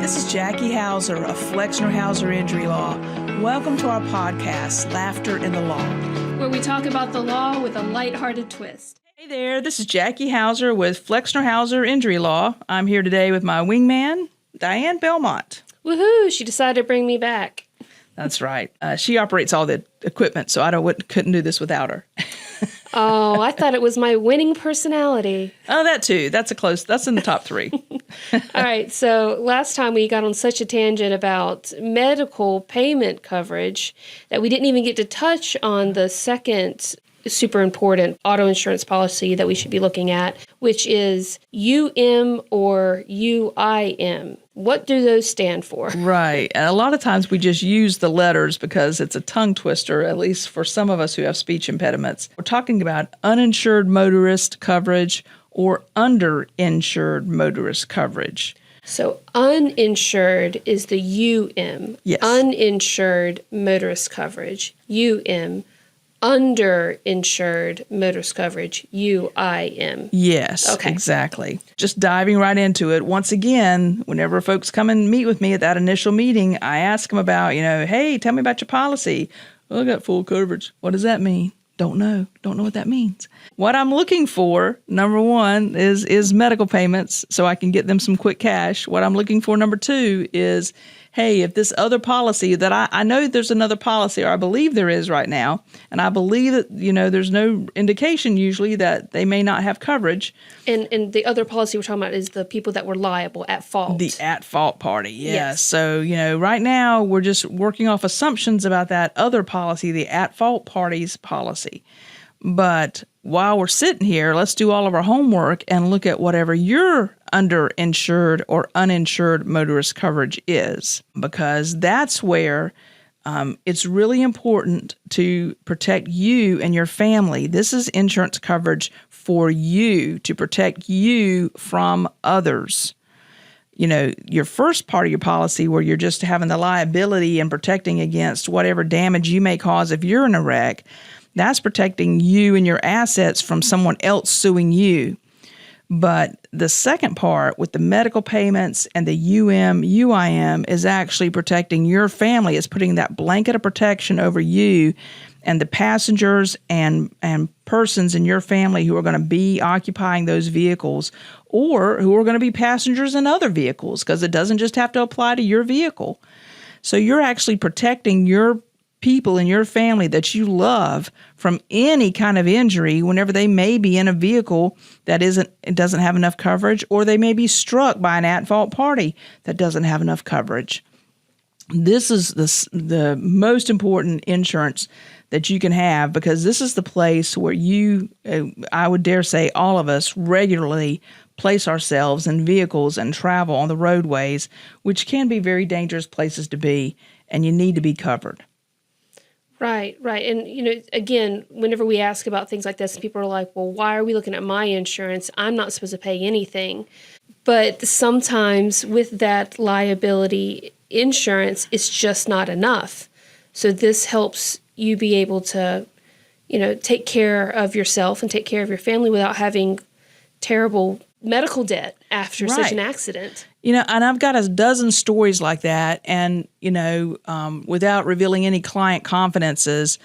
This is Jackie Hauser of Flexner Hauser Injury Law. Welcome to our podcast, Laughter in the Law, where we talk about the law with a lighthearted twist. Hey there, this is Jackie Hauser with Flexner Hauser Injury Law. I'm here today with my wingman, Diane Belmont. Woohoo! She decided to bring me back. That's right. She operates all the equipment, so I couldn't do this without her. Oh, I thought it was my winning personality. Oh, that too. That's in the top three. All right. So last time we got on such a tangent about medical payment coverage that we didn't even get to touch on the second super important auto insurance policy that we should be looking at, which is UM or UIM. What do those stand for? Right. And a lot of times we just use the letters because it's a tongue twister, at least for some of us who have speech impediments. We're talking about uninsured motorist coverage or underinsured motorist coverage. So uninsured is the UM. Yes. Uninsured motorist coverage, UM. Underinsured motorist coverage, UIM. Yes, okay. Exactly. Just diving right into it. Once again, whenever folks come and meet with me at that initial meeting, I ask them about, hey, tell me about your policy. Well, I got full coverage. What does that mean? Don't know what that means. What I'm looking for, number one, is medical payments so I can get them some quick cash. What I'm looking for, number two, is, hey, if this other policy that I know there's another policy, or I believe there is right now, and I believe that, there's no indication usually that they may not have coverage. And the other policy we're talking about is the people that were liable at fault. The at-fault party, yes. So, right now we're just working off assumptions about that other policy, the at-fault parties policy. But while we're sitting here, let's do all of our homework and look at whatever your underinsured or uninsured motorist coverage is, because that's where it's really important to protect you and your family. This is insurance coverage for you to protect you from others. Your first part of your policy where you're just having the liability and protecting against whatever damage you may cause if you're in a wreck, that's protecting you and your assets from someone else suing you. But the second part with the medical payments and the UIM is actually protecting your family. It's putting that blanket of protection over you and the passengers and persons in your family who are going to be occupying those vehicles or who are going to be passengers in other vehicles, because it doesn't just have to apply to your vehicle. So you're actually protecting your people in your family that you love from any kind of injury whenever they may be in a vehicle that doesn't have enough coverage, or they may be struck by an at-fault party that doesn't have enough coverage. This is the most important insurance that you can have, because this is the place where I would dare say all of us regularly place ourselves in vehicles and travel on the roadways, which can be very dangerous places to be, and you need to be covered. Right. And, again, whenever we ask about things like this, people are like, well, why are we looking at my insurance? I'm not supposed to pay anything. But sometimes with that liability insurance, it's just not enough. So this helps you be able to, take care of yourself and take care of your family without having terrible medical debt after such an accident. And I've got a dozen stories like that. And, without revealing any client confidences,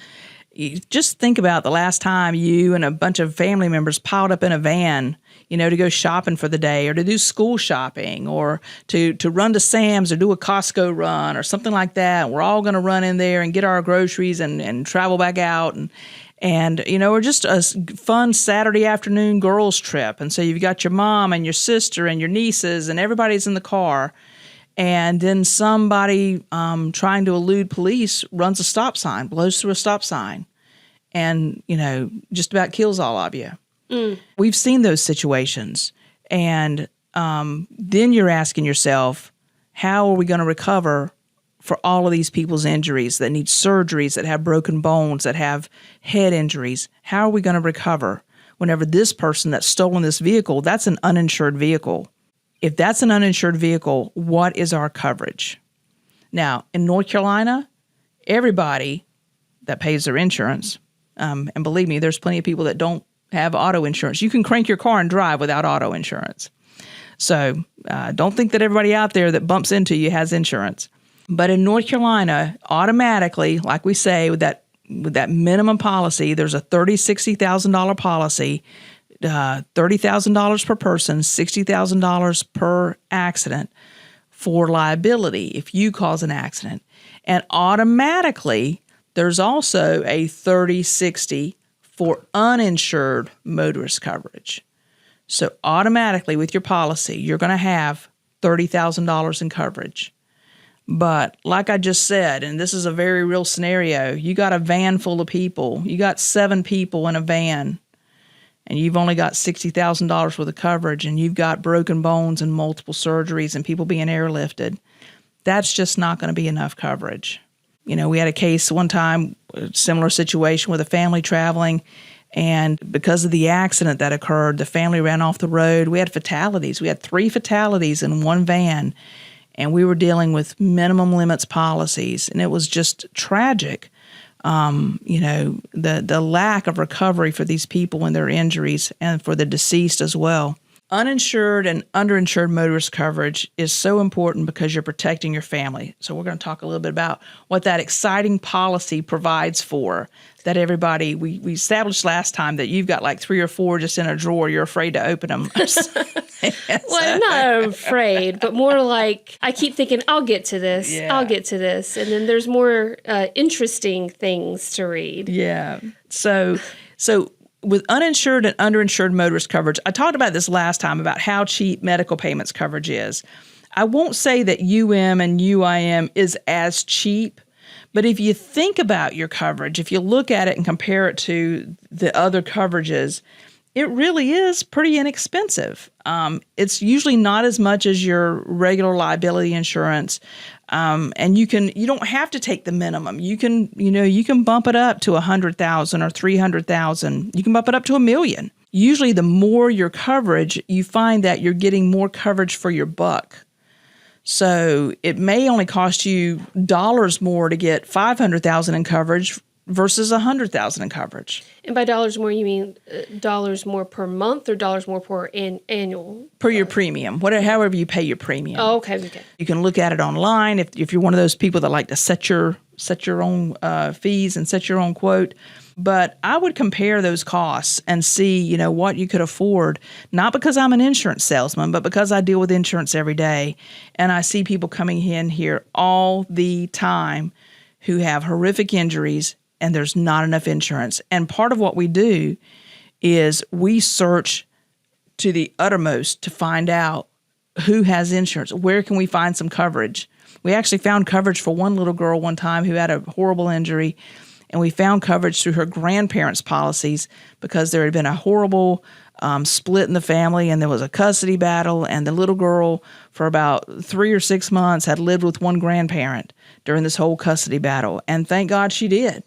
you just think about the last time you and a bunch of family members piled up in a van, to go shopping for the day, or to do school shopping, or to run to Sam's or do a Costco run or something like that. We're all going to run in there and get our groceries and travel back out. And or just a fun Saturday afternoon girls trip. And so you've got your mom and your sister and your nieces and everybody's in the car. And then somebody trying to elude police runs a stop sign, blows through a stop sign, and, just about kills all of you. Mm. We've seen those situations. And then you're asking yourself, how are we going to recover for all of these people's injuries that need surgeries, that have broken bones, that have head injuries? How are we going to recover whenever this person that's stolen this vehicle, that's an uninsured vehicle? If that's an uninsured vehicle, what is our coverage? Now, in North Carolina, everybody that pays their insurance, and believe me, there's plenty of people that don't have auto insurance. You can crank your car and drive without auto insurance. So don't think that everybody out there that bumps into you has insurance. But in North Carolina, automatically, like we say, with that minimum policy, there's a $60,000 policy, $30,000 per person, $60,000 per accident for liability if you cause an accident. And automatically, there's also a $30-60 for uninsured motorist coverage. So automatically with your policy, you're going to have $30,000 in coverage. But like I just said, and this is a very real scenario, you got a van full of people. You got 7 people in a van, and you've only got $60,000 worth of coverage, and you've got broken bones and multiple surgeries and people being airlifted. That's just not going to be enough coverage. You know, we had a case one time, a similar situation with a family traveling, and because of the accident that occurred, the family ran off the road. We had fatalities. We had 3 fatalities in one van, and we were dealing with minimum limits policies, and it was just tragic. You know, the lack of recovery for these people and their injuries, and for the deceased as well. Uninsured and underinsured motorist coverage is so important because you're protecting your family. So we're going to talk a little bit about what that exciting policy provides for that everybody, we established last time that you've got like 3 or 4 just in a drawer. You're afraid to open them. Well, I'm not afraid, but more like I keep thinking, I'll get to this. Yeah. I'll get to this. And then there's more interesting things to read. Yeah. So with uninsured and underinsured motorist coverage, I talked about this last time about how cheap medical payments coverage is. I won't say that UM and UIM is as cheap, but if you think about your coverage, if you look at it and compare it to the other coverages, it really is pretty inexpensive. It's usually not as much as your regular liability insurance. And you don't have to take the minimum. You can bump it up to $100,000 or $300,000. You can bump it up to $1 million. Usually the more your coverage, you find that you're getting more coverage for your buck. So it may only cost you dollars more to get $500,000 in coverage versus $100,000 in coverage. And by dollars more, you mean dollars more per month or dollars more per annual? Per your premium, however you pay your premium. Oh, okay. You can look at it online if you're one of those people that like to set your own fees and set your own quote. But I would compare those costs and see, what you could afford, not because I'm an insurance salesman, but because I deal with insurance every day. And I see people coming in here all the time who have horrific injuries, and there's not enough insurance. And part of what we do is we search to the uttermost to find out who has insurance. Where can we find some coverage? We actually found coverage for one little girl one time who had a horrible injury, and we found coverage through her grandparents' policies because there had been a horrible split in the family, and there was a custody battle, and the little girl for about 3 or 6 months had lived with one grandparent during this whole custody battle. And thank God she did,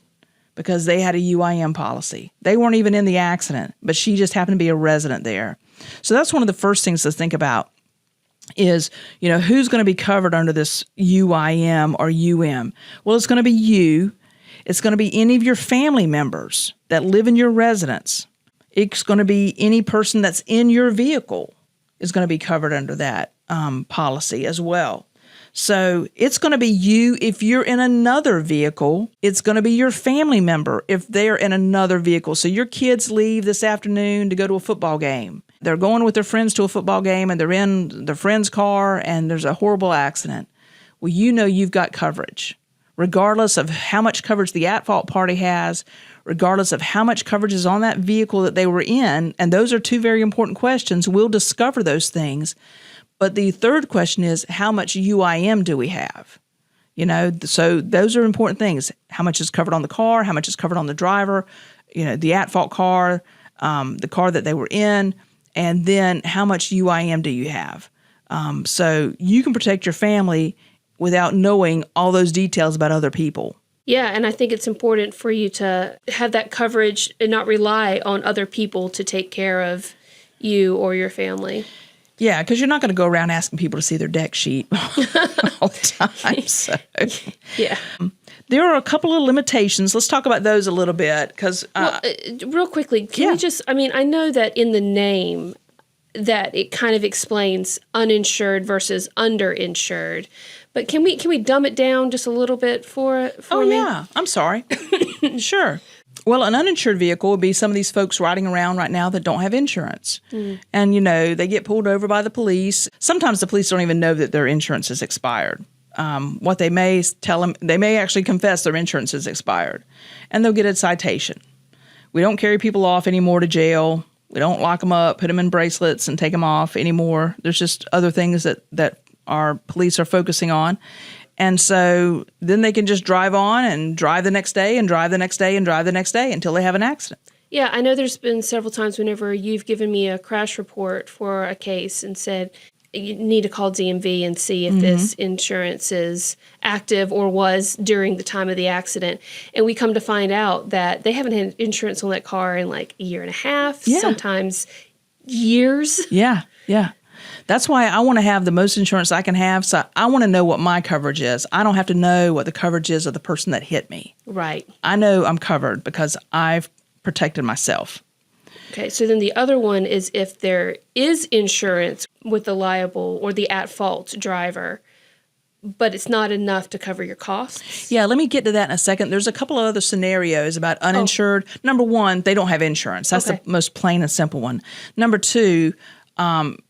because they had a UIM policy. They weren't even in the accident, but she just happened to be a resident there. So that's one of the first things to think about is, who's going to be covered under this UIM or UM? Well, it's going to be you. It's going to be any of your family members that live in your residence. It's going to be any person that's in your vehicle is going to be covered under that policy as well. So it's going to be you if you're in another vehicle. It's going to be your family member if they're in another vehicle. So your kids leave this afternoon to go to a football game. They're going with their friends to a football game, and they're in their friend's car, and there's a horrible accident. Well, you've got coverage. Regardless of how much coverage the at-fault party has, regardless of how much coverage is on that vehicle that they were in, and those are 2 very important questions. We'll discover those things. But the third question is, how much UIM do we have? So those are important things. How much is covered on the car? How much is covered on the driver? The at-fault car, the car that they were in, and then how much UIM do you have? So you can protect your family without knowing all those details about other people. Yeah, and I think it's important for you to have that coverage and not rely on other people to take care of you or your family. Yeah, because you're not going to go around asking people to see their deck sheet all the time. So. Yeah. There are a couple of limitations. Let's talk about those a little bit. Because real quickly, can we just, I know that in the name, that it kind of explains uninsured versus underinsured. But can we dumb it down just a little bit for me? Yeah. I'm sorry. Sure. Well, an uninsured vehicle would be some of these folks riding around right now that don't have insurance. And, they get pulled over by the police. Sometimes the police don't even know that their insurance is expired. What they may tell them, they may actually confess their insurance is expired. And they'll get a citation. We don't carry people off anymore to jail. We don't lock them up, put them in bracelets, and take them off anymore. There's just other things that our police are focusing on. And so then they can just drive on and drive the next day and drive the next day and drive the next day until they have an accident. Yeah, I know there's been several times whenever you've given me a crash report for a case and said, you need to call DMV and see if this insurance is active or was during the time of the accident. And we come to find out that they haven't had insurance on that car in like a year and a half, sometimes years. Yeah. That's why I want to have the most insurance I can have. So I want to know what my coverage is. I don't have to know what the coverage is of the person that hit me. Right. I know I'm covered because I've protected myself. Okay, so then the other one is if there is insurance with the liable or the at-fault driver, but it's not enough to cover your costs? Yeah, let me get to that in a second. There's a couple of other scenarios about uninsured. Number one, they don't have insurance. That's the most plain and simple one. Number two,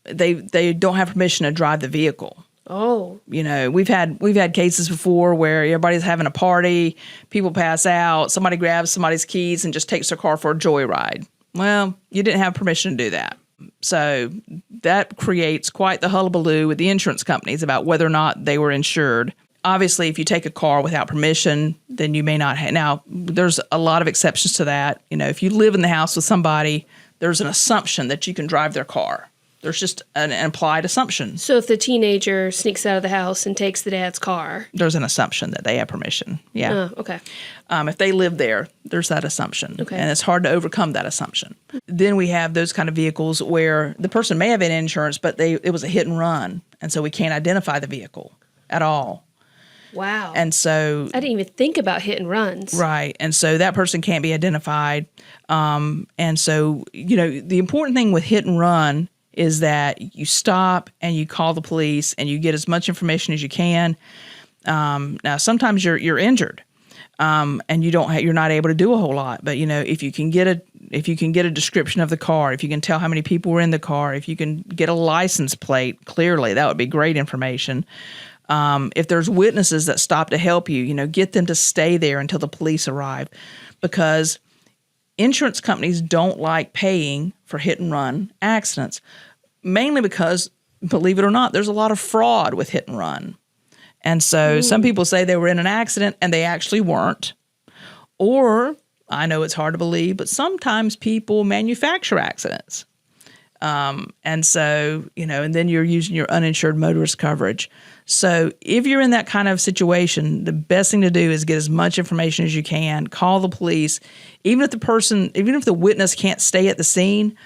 they don't have permission to drive the vehicle. Oh. We've had cases before where everybody's having a party, people pass out, somebody grabs somebody's keys and just takes their car for a joyride. Well, you didn't have permission to do that. So that creates quite the hullabaloo with the insurance companies about whether or not they were insured. Obviously, if you take a car without permission, then you may not have. Now, there's a lot of exceptions to that. If you live in the house with somebody, there's an assumption that you can drive their car. There's just an implied assumption. So if the teenager sneaks out of the house and takes the dad's car? There's an assumption that they have permission. Yeah. Oh, okay. If they live there, there's that assumption. Okay. And it's hard to overcome that assumption. Then we have those kind of vehicles where the person may have had insurance, but it was a hit and run. And so we can't identify the vehicle at all. Wow. And so I didn't even think about hit and runs. Right. And so that person can't be identified. And so, the important thing with hit and run is that you stop and you call the police and you get as much information as you can. Now, sometimes you're injured, and you're not able to do a whole lot. But if you can get a description of the car, if you can tell how many people were in the car, if you can get a license plate clearly, that would be great information. If there's witnesses that stop to help you, get them to stay there until the police arrive, because insurance companies don't like paying for hit and run accidents, mainly because, believe it or not, there's a lot of fraud with hit and run. And so some people say they were in an accident and they actually weren't. Or, I know it's hard to believe, but sometimes people manufacture accidents. And so, and then you're using your uninsured motorist coverage. So if you're in that kind of situation, the best thing to do is get as much information as you can, call the police. Even if the witness can't stay at the scene,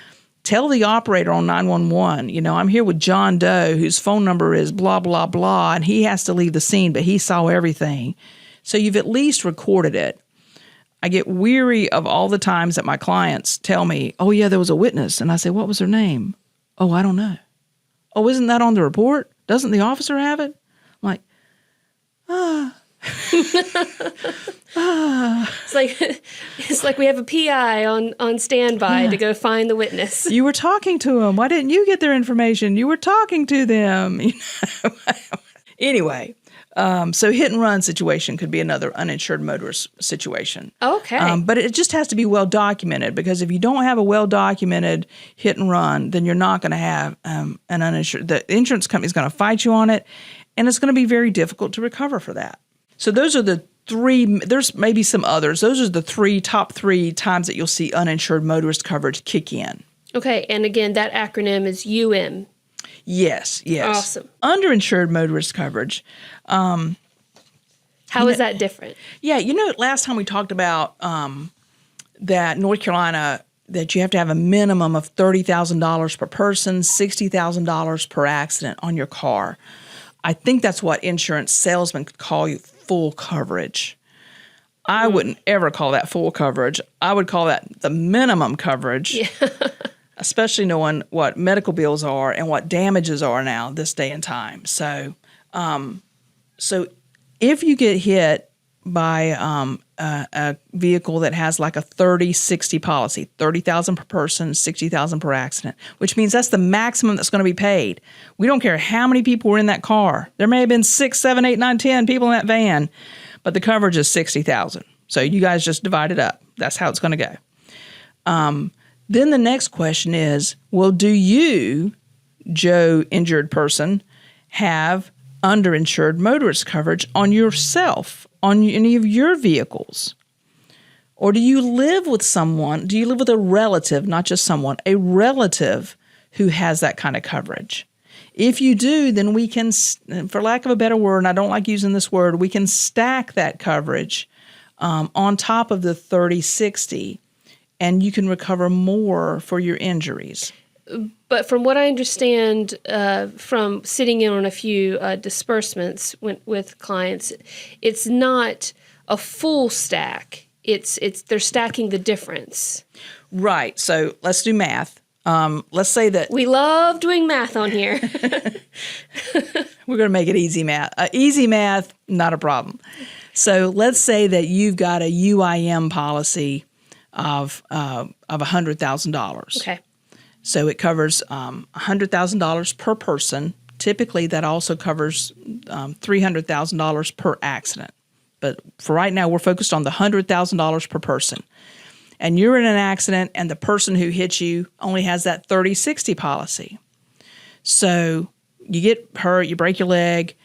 tell the operator on 911, I'm here with John Doe, whose phone number is blah, blah, blah, and he has to leave the scene, but he saw everything. So you've at least recorded it. I get weary of all the times that my clients tell me, oh, yeah, there was a witness. And I say, what was her name? Oh, I don't know. Oh, isn't that on the report? Doesn't the officer have it? I'm like, It's like we have a PI on standby to go find the witness. You were talking to him. Why didn't you get their information? You were talking to them. Anyway, so hit and run situation could be another uninsured motorist situation. Okay. But it just has to be well documented, because if you don't have a well documented hit and run, then you're not going to have an uninsured. The insurance company is going to fight you on it, and it's going to be very difficult to recover for that. So those are the three. There's maybe some others. Those are the top three times that you'll see uninsured motorist coverage kick in. Okay, and again, that acronym is UM. Yes. Awesome. Underinsured motorist coverage. How is that different? Yeah, last time we talked about that North Carolina, that you have to have a minimum of $30,000 per person, $60,000 per accident on your car. I think that's what insurance salesmen could call you full coverage. I wouldn't ever call that full coverage. I would call that the minimum coverage. Yeah. especially knowing what medical bills are and what damages are now this day and time. So, so if you get hit by a vehicle that has like a 30-60 policy, 30,000 per person, 60,000 per accident, which means that's the maximum that's going to be paid. We don't care how many people were in that car. There may have been 6, 7, 8, 9, 10 people in that van, but the coverage is 60,000. So you guys just divide it up. That's how it's going to go. Then the next question is, well, do you, Joe injured person, have underinsured motorist coverage on yourself, on any of your vehicles? Or do you live with someone, do you live with a relative, not just someone, a relative who has that kind of coverage? If you do, then we can, for lack of a better word, and I don't like using this word, we can stack that coverage on top of the 30-60, and you can recover more for your injuries. But from what I understand from sitting in on a few disbursements with clients, it's not a full stack. It's they're stacking the difference. Right. So let's do math. Let's say that we love doing math on here. We're going to make it easy math. Easy math, not a problem. So let's say that you've got a UIM policy of $100,000. Okay. So it covers $100,000 per person. Typically, that also covers $300,000 per accident. But for right now, we're focused on the $100,000 per person. And you're in an accident, and the person who hit you only has that 30-60 policy. So you get hurt, you break your leg,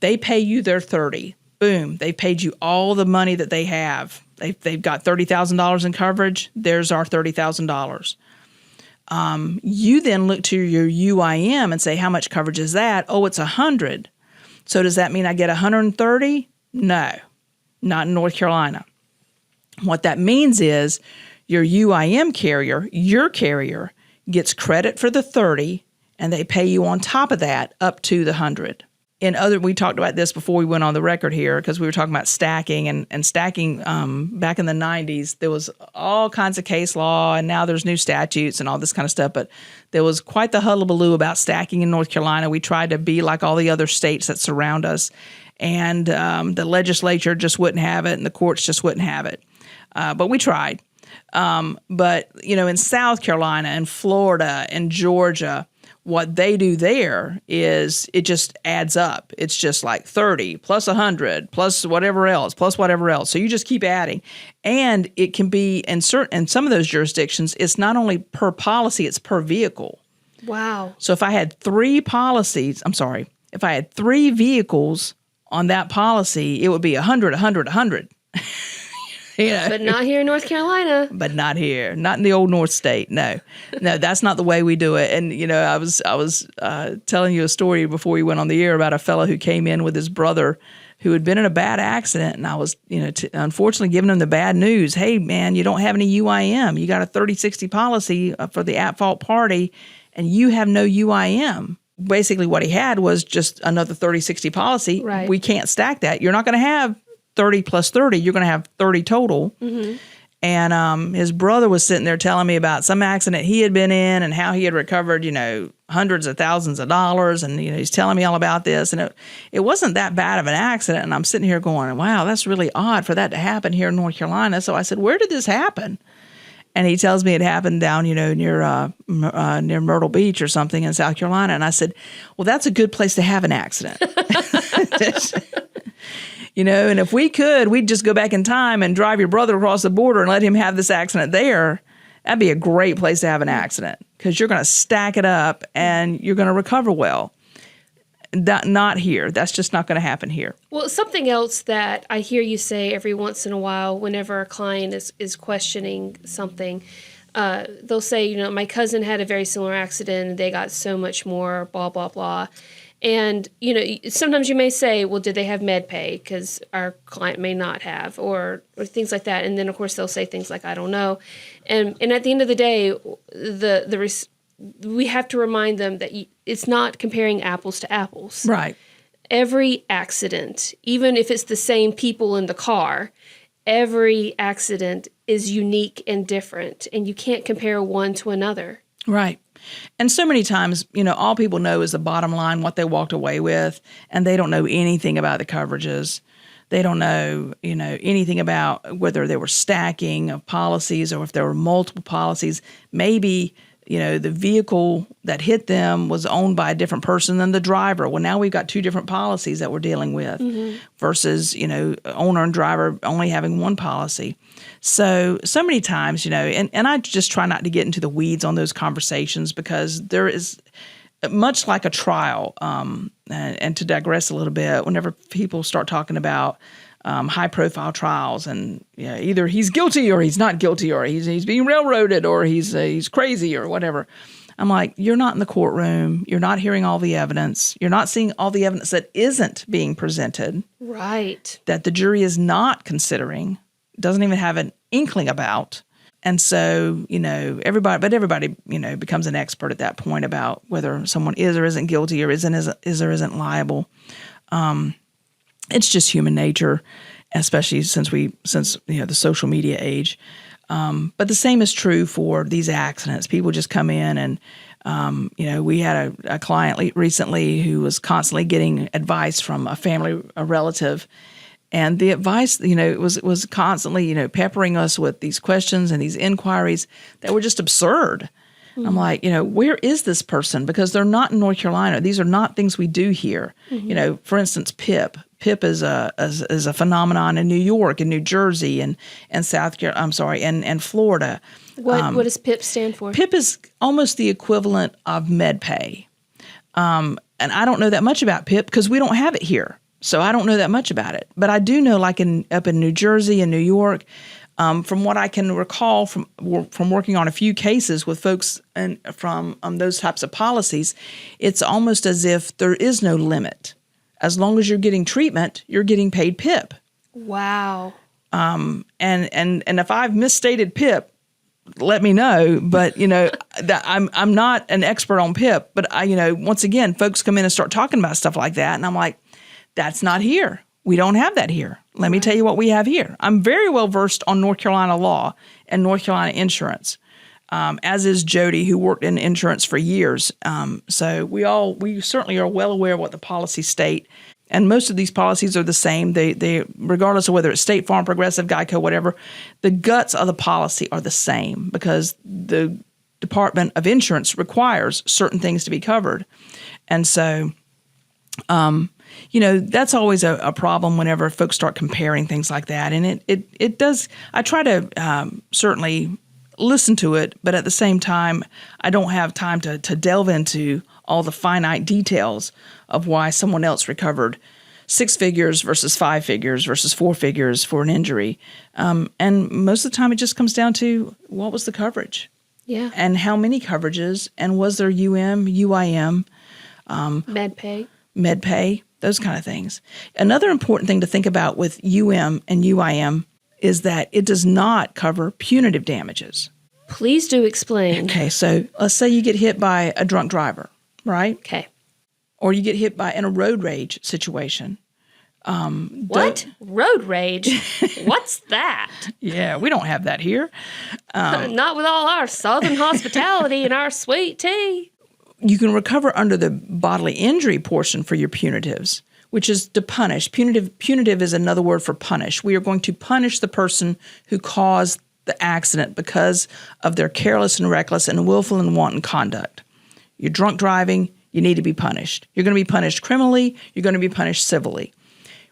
they pay you their 30. Boom, they paid you all the money that they have. They've got $30,000 in coverage. There's our $30,000. You then look to your UIM and say, how much coverage is that? Oh, it's 100. So does that mean I get 130? No, not in North Carolina. What that means is your UIM carrier, your carrier, gets credit for the 30, and they pay you on top of that up to the 100. We talked about this before we went on the record here, because we were talking about stacking and stacking. Back in the 90s, there was all kinds of case law, and now there's new statutes and all this kind of stuff. But there was quite the hullabaloo about stacking in North Carolina. We tried to be like all the other states that surround us, and the legislature just wouldn't have it, and the courts just wouldn't have it. But we tried. But, in South Carolina and Florida and Georgia, what they do there is it just adds up. It's just like 30 plus 100 plus whatever else. So you just keep adding. And it can be in some of those jurisdictions, it's not only per policy, it's per vehicle. Wow. So if I had three vehicles on that policy, it would be 100, 100, 100. But not here in North Carolina. But not here, not in the old North State. No, that's not the way we do it. And I was telling you a story before we went on the air about a fellow who came in with his brother who had been in a bad accident, and I was unfortunately giving him the bad news. Hey man, you don't have any UIM. You got a 30-60 policy for the at-fault party, and you have no UIM. Basically, what he had was just another 30-60 policy. Right. We can't stack that. You're not going to have 30 plus 30, you're going to have 30 total. Mm-hmm. And his brother was sitting there telling me about some accident he had been in and how he had recovered, hundreds of thousands of dollars. And, he's telling me all about this. And it wasn't that bad of an accident. And I'm sitting here going, wow, that's really odd for that to happen here in North Carolina. So I said, where did this happen? And he tells me it happened down, near Myrtle Beach or something in South Carolina. And I said, well, that's a good place to have an accident. And if we could, we'd just go back in time and drive your brother across the border and let him have this accident there. That'd be a great place to have an accident, because you're going to stack it up and you're going to recover well. Not here. That's just not going to happen here. Well, something else that I hear you say every once in a while whenever a client is questioning something, they'll say, my cousin had a very similar accident and they got so much more, blah, blah, blah. And, sometimes you may say, well, did they have med pay? Because our client may not have, or things like that. And then, of course, they'll say things like, I don't know. And at the end of the day, we have to remind them that it's not comparing apples to apples. Right. Every accident, even if it's the same people in the car, every accident is unique and different, and you can't compare one to another. Right. And so many times, all people know is the bottom line, what they walked away with, and they don't know anything about the coverages. They don't know, anything about whether there were stacking of policies or if there were multiple policies. Maybe, the vehicle that hit them was owned by a different person than the driver. Well, now we've got two different policies that we're dealing with versus, owner and driver only having one policy. So many times, and I just try not to get into the weeds on those conversations because there is much like a trial, and to digress a little bit, whenever people start talking about high-profile trials and either he's guilty or he's not guilty or he's being railroaded or he's crazy or whatever, I'm like, you're not in the courtroom. You're not hearing all the evidence. You're not seeing all the evidence that isn't being presented. Right. That the jury is not considering, doesn't even have an inkling about. And so, everybody, becomes an expert at that point about whether someone is or isn't guilty or is or isn't liable. It's just human nature, especially since the social media age. But the same is true for these accidents. People just come in and, we had a client recently who was constantly getting advice from a relative. And the advice, was constantly, peppering us with these questions and these inquiries that were just absurd. Mm-hmm. I'm like, where is this person? Because they're not in North Carolina. These are not things we do here. Mm-hmm. For instance, PIP. PIP is a phenomenon in New York and New Jersey and South Carolina. I'm sorry, and Florida. What does PIP stand for? PIP is almost the equivalent of MedPay. And I don't know that much about PIP because we don't have it here. So I don't know that much about it. But I do know, like up in New Jersey and New York, from what I can recall from working on a few cases with folks and from those types of policies, it's almost as if there is no limit. As long as you're getting treatment, you're getting paid PIP. Wow. And if I've misstated PIP, let me know. But that I'm not an expert on PIP. But once again, folks come in and start talking about stuff like that, and I'm like, that's not here. We don't have that here. Let me tell you what we have here. I'm very well versed on North Carolina law and North Carolina insurance, as is Jody, who worked in insurance for years. So we certainly are well aware of what the policies state. And most of these policies are the same. They regardless of whether it's State Farm, Progressive, Geico, whatever, the guts of the policy are the same because the Department of Insurance requires certain things to be covered. And so that's always a problem whenever folks start comparing things like that. And it does, I try to certainly listen to it, but at the same time, I don't have time to delve into all the finite details of why someone else recovered 6 figures versus 5 figures versus 4 figures for an injury. And most of the time, it just comes down to what was the coverage? Yeah. And how many coverages? And was there UIM? MedPay, those kind of things. Another important thing to think about with and UIM is that it does not cover punitive damages. Please do explain. Okay, so let's say you get hit by a drunk driver, right? Okay. Or you get hit in a road rage situation. What? Road rage? What's that? Yeah, we don't have that here. Not with all our Southern hospitality and our sweet tea. You can recover under the bodily injury portion for your punitives, which is to punish. Punitive is another word for punish. We are going to punish the person who caused the accident because of their careless and reckless and willful and wanton conduct. You're drunk driving, you need to be punished. You're going to be punished criminally, you're going to be punished civilly.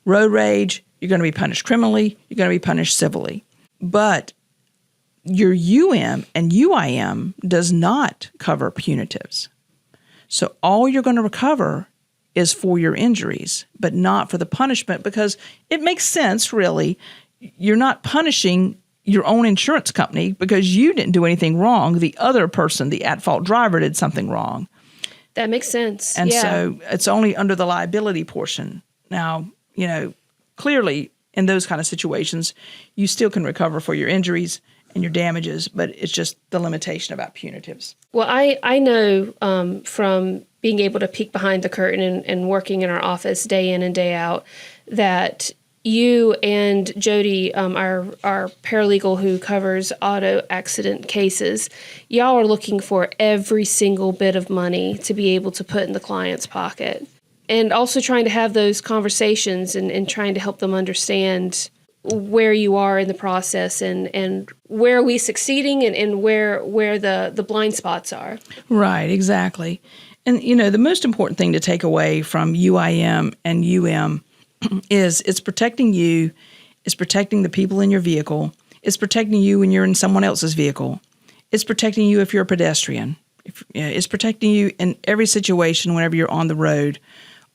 Road rage, you're going to be punished criminally, you're going to be punished civilly. But your and UIM does not cover punitives. So all you're going to recover is for your injuries, but not for the punishment because it makes sense, really. You're not punishing your own insurance company because you didn't do anything wrong. The other person, the at-fault driver, did something wrong. That makes sense. And so it's only under the liability portion. Now, clearly in those kind of situations, you still can recover for your injuries and your damages, but it's just the limitation about punitives. Well, I know from being able to peek behind the curtain and working in our office day in and day out that you and Jody, our paralegal who covers auto accident cases, y'all are looking for every single bit of money to be able to put in the client's pocket. And also trying to have those conversations and trying to help them understand where you are in the process and where are we succeeding and where the blind spots are. Right, exactly. And, the most important thing to take away from UIM and UM is it's protecting you, it's protecting the people in your vehicle, it's protecting you when you're in someone else's vehicle, it's protecting you if you're a pedestrian, it's protecting you in every situation whenever you're on the road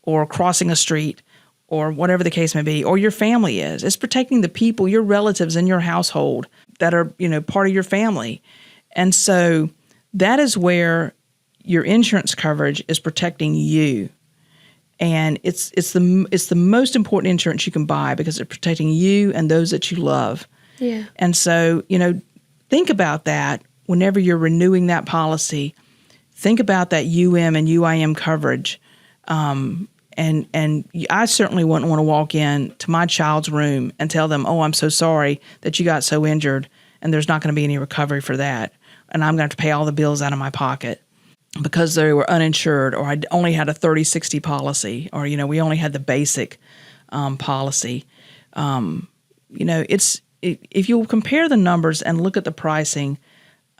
or crossing a street or whatever the case may be, or your family is. It's protecting the people, your relatives in your household that are, part of your family. And so that is where your insurance coverage is protecting you. And it's the most important insurance you can buy because it's protecting you and those that you love. Yeah. And so, think about that whenever you're renewing that policy. Think about that UM and UIM coverage. And I certainly wouldn't want to walk in to my child's room and tell them, "Oh, I'm so sorry that you got so injured, and there's not going to be any recovery for that, and I'm going to have to pay all the bills out of my pocket." Because they were uninsured, or I only had a 30/60 policy, or we only had the basic policy. If you'll compare the numbers and look at the pricing,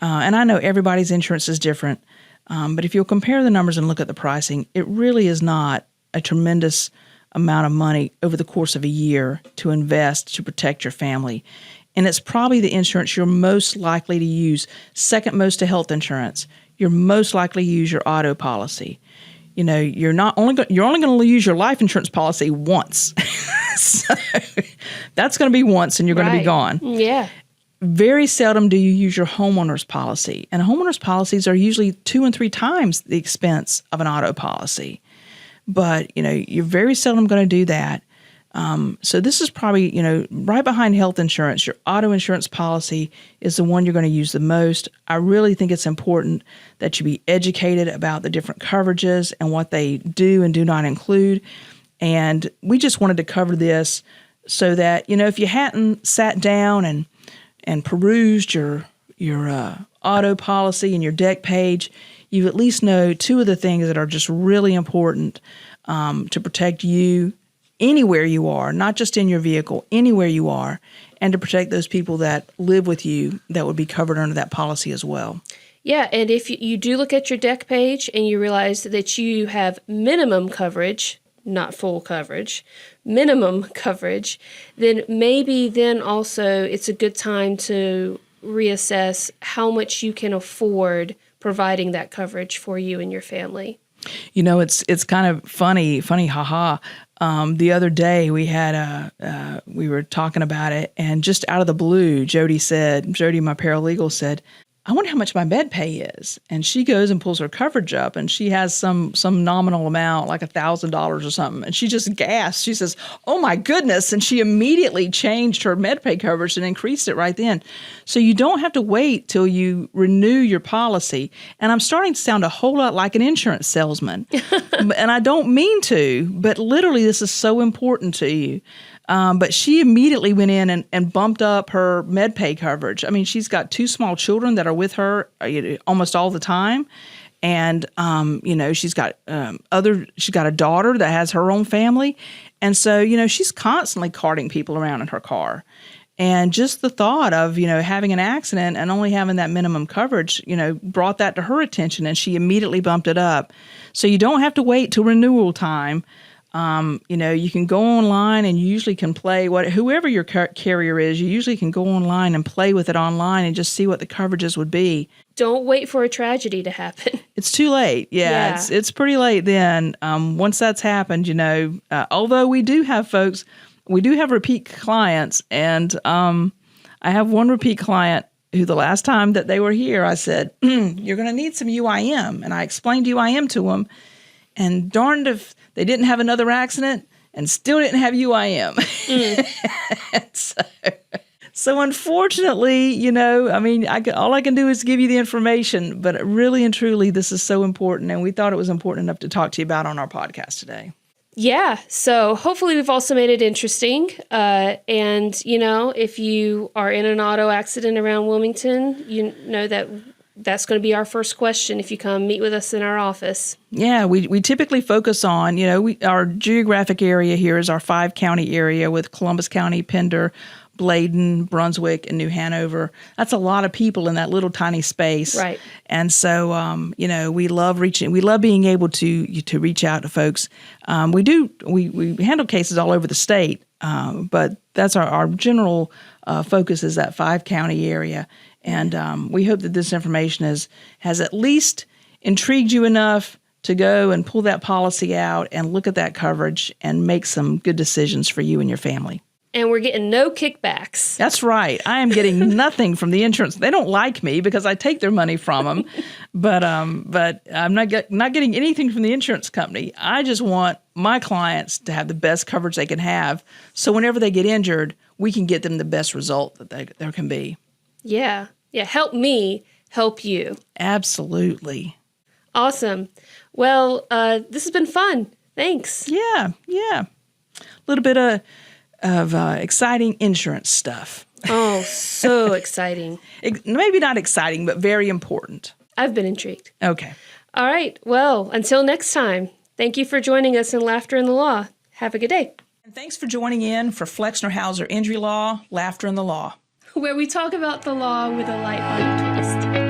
and I know everybody's insurance is different, but if you'll compare the numbers and look at the pricing, it really is not a tremendous amount of money over the course of a year to invest to protect your family. And it's probably the insurance you're most likely to use, second most to health insurance. You're most likely to use your auto policy. You're only going to use your life insurance policy once. So that's going to be once and you're going to be gone. Yeah. Very seldom do you use your homeowner's policy. And homeowner's policies are usually 2 and 3 times the expense of an auto policy. But, you're very seldom going to do that. So this is probably, right behind health insurance. Your auto insurance policy is the one you're going to use the most. I really think it's important that you be educated about the different coverages and what they do and do not include. And we just wanted to cover this so that, if you hadn't sat down and perused your auto policy and your deck page, you at least know 2 of the things that are just really important to protect you anywhere you are, not just in your vehicle, anywhere you are, and to protect those people that live with you that would be covered under that policy as well. Yeah, and if you do look at your deck page and you realize that you have minimum coverage, not full coverage, minimum coverage, then maybe then also it's a good time to reassess how much you can afford providing that coverage for you and your family. It's kind of funny, haha. The other day we were talking about it, and just out of the blue, Jody, my paralegal, said, "I wonder how much my med pay is." And she goes and pulls her coverage up, and she has some nominal amount, like $1,000 or something. And she just gasped. She says, "Oh my goodness!" And she immediately changed her med pay coverage and increased it right then. So you don't have to wait till you renew your policy. And I'm starting to sound a whole lot like an insurance salesman, and I don't mean to, but literally this is so important to you. But she immediately went in and bumped up her med pay coverage. I mean, she's got 2 small children that are with her almost all the time. And, she's got a daughter that has her own family. And so, she's constantly carting people around in her car. And just the thought of, having an accident and only having that minimum coverage, brought that to her attention, and she immediately bumped it up. So you don't have to wait till renewal time. You can go online and you usually can play whoever your carrier is, you usually can go online and play with it online and just see what the coverages would be. Don't wait for a tragedy to happen. It's too late. Yeah. It's pretty late then. Once that's happened, although we do have repeat clients, and I have one repeat client who the last time that they were here, I said, "You're going to need some UIM." And I explained UIM to them, and darned if they didn't have another accident and still didn't have UIM. So unfortunately, all I can do is give you the information, but really and truly, this is so important. And we thought it was important enough to talk to you about on our podcast today. Yeah, so hopefully we've also made it interesting. And, if you are in an auto accident around Wilmington, you know that that's going to be our first question if you come meet with us in our office. Yeah, we typically focus on, our geographic area here is our 5-county area with Columbus County, Pender, Bladen, Brunswick, and New Hanover. That's a lot of people in that little tiny space. Right. And so, we love being able to reach out to folks. We handle cases all over the state, but that's our general focus is that 5-county area. And we hope that this information has at least intrigued you enough to go and pull that policy out and look at that coverage and make some good decisions for you and your family. And we're getting no kickbacks. That's right. I am getting nothing from the insurance. They don't like me because I take their money from them, but I'm not getting anything from the insurance company. I just want my clients to have the best coverage they can have, so whenever they get injured, we can get them the best result that there can be. Yeah. Help me help you. Absolutely. Awesome. Well, this has been fun. Thanks. Yeah. A little bit of exciting insurance stuff. Oh, so exciting. Maybe not exciting, but very important. I've been intrigued. Okay. All right. Well, until next time, thank you for joining us in Laughter in the Law. Have a good day. And thanks for joining in for Flexner-Hauser Injury Law, Laughter in the Law, where we talk about the law with a lighthearted twist.